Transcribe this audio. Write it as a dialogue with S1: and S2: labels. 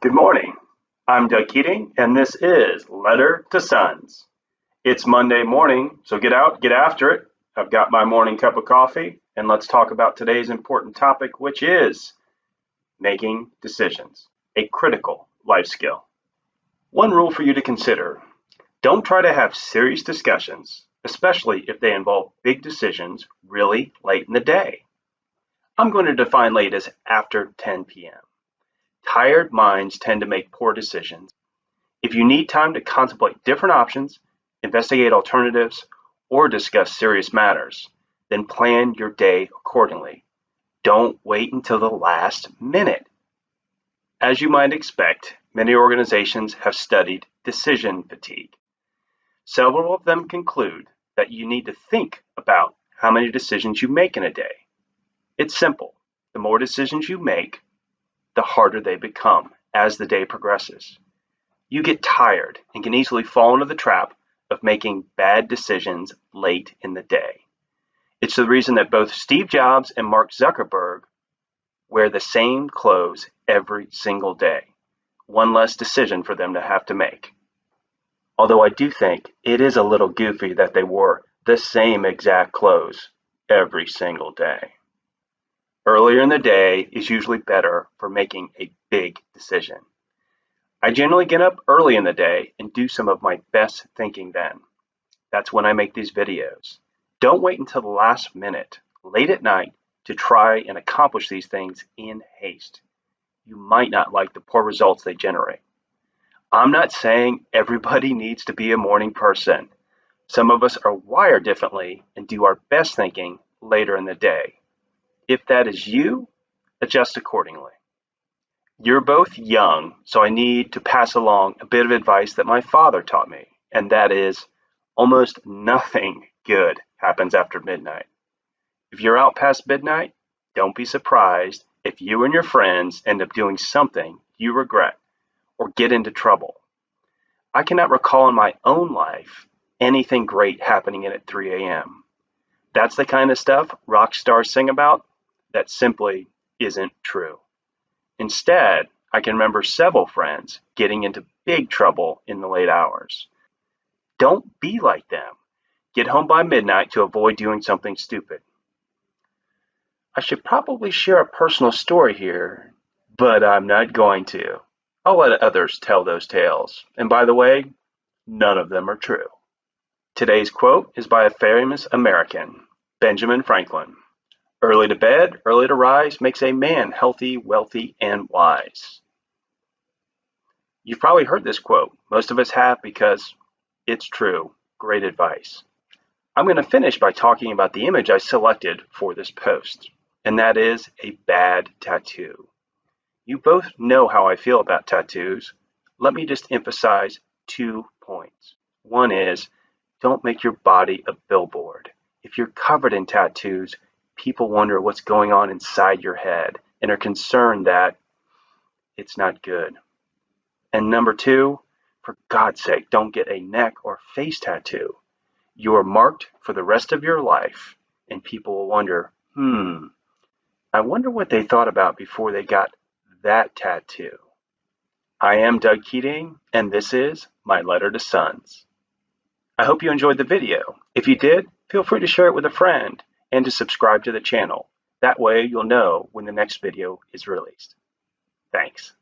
S1: Good morning. I'm Doug Keating, and this is Letter to Sons. It's Monday morning, so get out, get after it. I've got my morning cup of coffee, and let's talk about today's important topic, which is making decisions, a critical life skill. One rule for you to consider: don't try to have serious discussions, especially if they involve big decisions really late in the day. I'm going to define late as after 10 p.m. Tired minds tend to make poor decisions. If you need time to contemplate different options, investigate alternatives, or discuss serious matters, then plan your day accordingly. Don't wait until the last minute. As you might expect, many organizations have studied decision fatigue. Several of them conclude that you need to think about how many decisions you make in a day. It's simple. The more decisions you make, the harder they become as the day progresses. You get tired and can easily fall into the trap of making bad decisions late in the day. It's the reason that both Steve Jobs and Mark Zuckerberg wear the same clothes every single day. One less decision for them to have to make. Although I do think it is a little goofy that they wore the same exact clothes every single day. Earlier in the day is usually better for making a big decision. I generally get up early in the day and do some of my best thinking then. That's when I make these videos. Don't wait until the last minute, late at night, to try and accomplish these things in haste. You might not like the poor results they generate. I'm not saying everybody needs to be a morning person. Some of us are wired differently and do our best thinking later in the day. If that is you, adjust accordingly. You're both young, so I need to pass along a bit of advice that my father taught me, and that is, almost nothing good happens after midnight. If you're out past midnight, don't be surprised if you and your friends end up doing something you regret or get into trouble. I cannot recall in my own life anything great happening at 3 a.m. That's the kind of stuff rock stars sing about. That simply isn't true. Instead, I can remember several friends getting into big trouble in the late hours. Don't be like them. Get home by midnight to avoid doing something stupid. I should probably share a personal story here, but I'm not going to. I'll let others tell those tales. And by the way, none of them are true. Today's quote is by a famous American, Benjamin Franklin. Early to bed, early to rise makes a man healthy, wealthy, and wise. You've probably heard this quote. Most of us have because it's true. Great advice. I'm going to finish by talking about the image I selected for this post, and that is a bad tattoo. You both know how I feel about tattoos. Let me just emphasize 2 points. One is, don't make your body a billboard. If you're covered in tattoos, people wonder what's going on inside your head and are concerned that it's not good. And number 2, for God's sake, don't get a neck or face tattoo. You are marked for the rest of your life, and people will wonder, I wonder what they thought about before they got that tattoo. I am Doug Keating, and this is my Letter to Sons. I hope you enjoyed the video. If you did, feel free to share it with a friend and to subscribe to the channel. That way you'll know when the next video is released. Thanks.